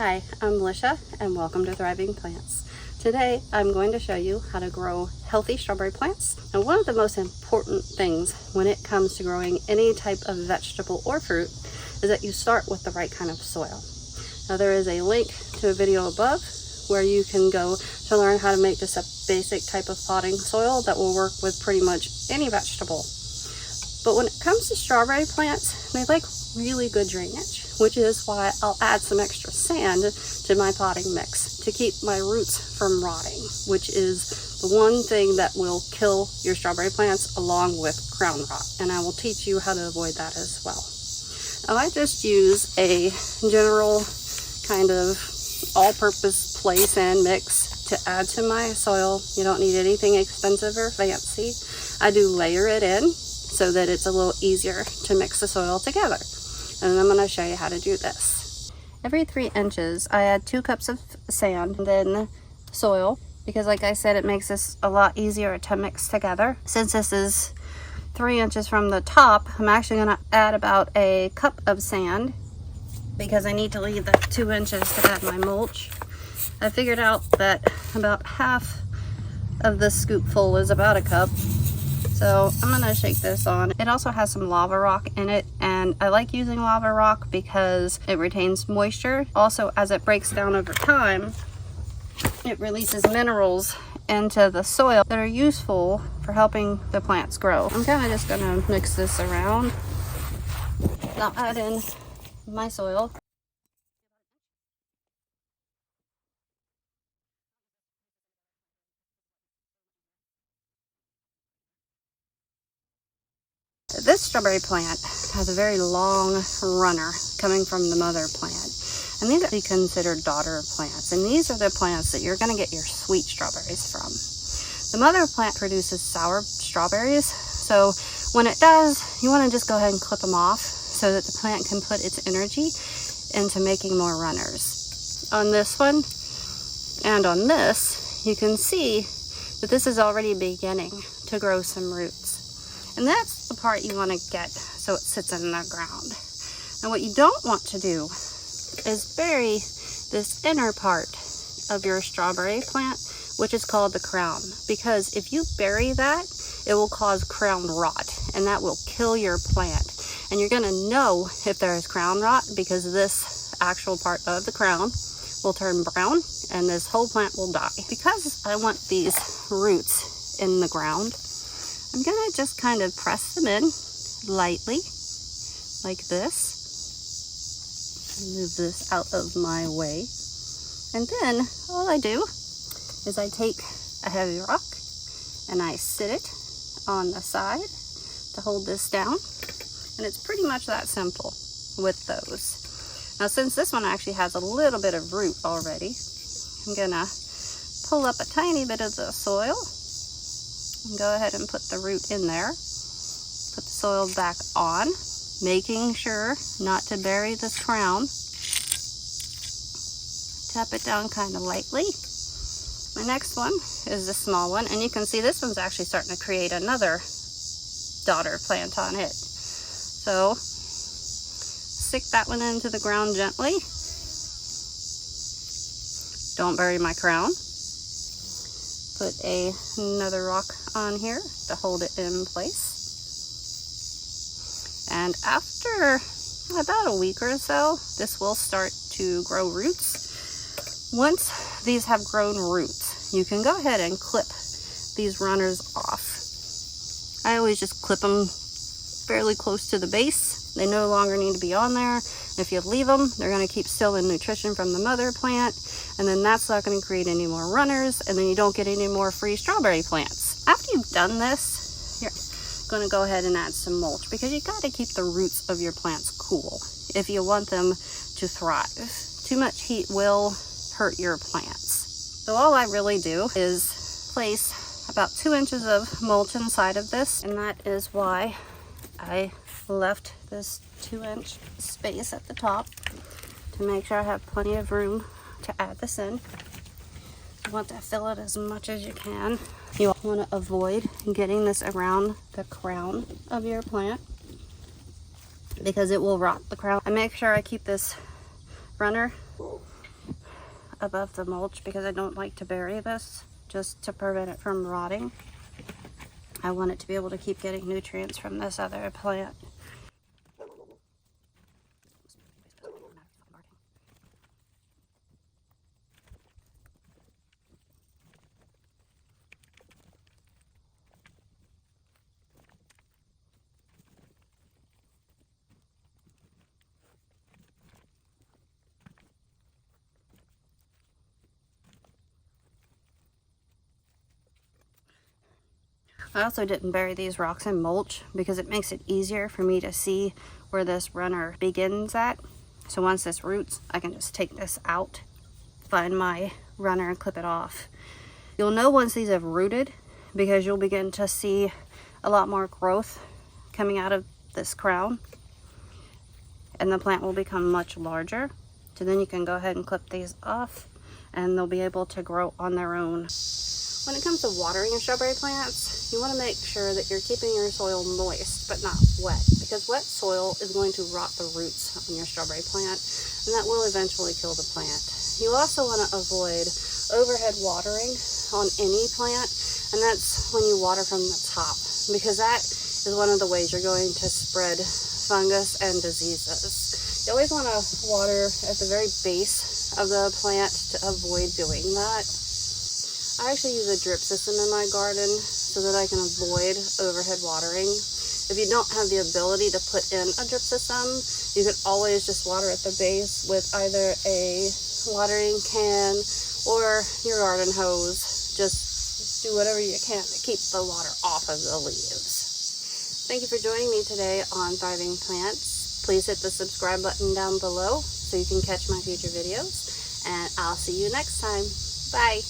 Hi, I'm Lisha and welcome to Thriving Plants. Today I'm going to show you how to grow healthy strawberry plants. And one of the most important things when it comes to growing any type of vegetable or fruit is that you start with the right kind of soil. Now there is a link to a video above where you can go to learn how to make just a basic type of potting soil that will work with pretty much any vegetable. But when it comes to strawberry plants, they like really good drainage, which is why I'll add some extra sand to my potting mix to keep my roots from rotting, which is the one thing that will kill your strawberry plants along with crown rot. And I will teach you how to avoid that as well. Now I just use a general kind of all-purpose clay sand mix to add to my soil. You don't need anything expensive or fancy. I do layer it in so that it's a little easier to mix the soil together. And I'm going to show you how to do this. Every 3 inches, I add 2 cups of sand and then soil, because like I said, it makes this a lot easier to mix together. Since this is 3 inches from the top, I'm actually going to add about a cup of sand because I need to leave that 2 inches to add my mulch. I figured out that about half of this scoopful is about a cup. So I'm gonna shake this on. It also has some lava rock in it, and I like using lava rock because it retains moisture. Also, as it breaks down over time, it releases minerals into the soil that are useful for helping the plants grow. I'm kind of just gonna mix this around. I'll add in my soil. This strawberry plant has a very long runner coming from the mother plant. And these are considered daughter plants. And these are the plants that you're going to get your sweet strawberries from. The mother plant produces sour strawberries. So when it does, you want to just go ahead and clip them off so that the plant can put its energy into making more runners. On this one and on this, you can see that this is already beginning to grow some roots. And that's the part you want to get so it sits in the ground. Now what you don't want to do is bury this inner part of your strawberry plant, which is called the crown. Because if you bury that, it will cause crown rot, and that will kill your plant. And you're going to know if there is crown rot because this actual part of the crown will turn brown and this whole plant will die. Because I want these roots in the ground, I'm gonna just kind of press them in lightly, like this. Move this out of my way. And then all I do is I take a heavy rock and I sit it on the side to hold this down. And it's pretty much that simple with those. Now since this one actually has a little bit of root already, I'm gonna pull up a tiny bit of the soil and go ahead and put the root in there. Put the soil back on, making sure not to bury this crown. Tap it down kind of lightly. My next one is the small one, and you can see this one's actually starting to create another daughter plant on it. So stick that one into the ground gently. Don't bury my crown. Put another rock on here to hold it in place. And after about a week or so, this will start to grow roots. Once these have grown roots, you can go ahead and clip these runners off. I always just clip them fairly close to the base. They no longer need to be on there. If you leave them, they're going to keep stealing nutrition from the mother plant, and then that's not going to create any more runners, and then you don't get any more free strawberry plants. After you've done this, you're going to go ahead and add some mulch, because you got to keep the roots of your plants cool if you want them to thrive. Too much heat will hurt your plants. So all I really do is place about 2 inches of mulch inside of this, and that is why I left this 2-inch space at the top to make sure I have plenty of room to add this in. You want to fill it as much as you can. You want to avoid getting this around the crown of your plant because it will rot the crown. I make sure I keep this runner above the mulch because I don't like to bury this, just to prevent it from rotting. I want it to be able to keep getting nutrients from this other plant. I also didn't bury these rocks in mulch because it makes it easier for me to see where this runner begins at. So once this roots, I can just take this out, find my runner, and clip it off. You'll know once these have rooted because you'll begin to see a lot more growth coming out of this crown, and the plant will become much larger. So then you can go ahead and clip these off and they'll be able to grow on their own. When it comes to watering your strawberry plants, you want to make sure that you're keeping your soil moist but not wet, because wet soil is going to rot the roots on your strawberry plant, and that will eventually kill the plant. You also want to avoid overhead watering on any plant, and that's when you water from the top, because that is one of the ways you're going to spread fungus and diseases. You always want to water at the very base of the plant to avoid doing that. I actually use a drip system in my garden so that I can avoid overhead watering. If you don't have the ability to put in a drip system, you can always just water at the base with either a watering can or your garden hose. Just do whatever you can to keep the water off of the leaves. Thank you for joining me today on Thriving Plants. Please hit the subscribe button down below so you can catch my future videos, and I'll see you next time. Bye.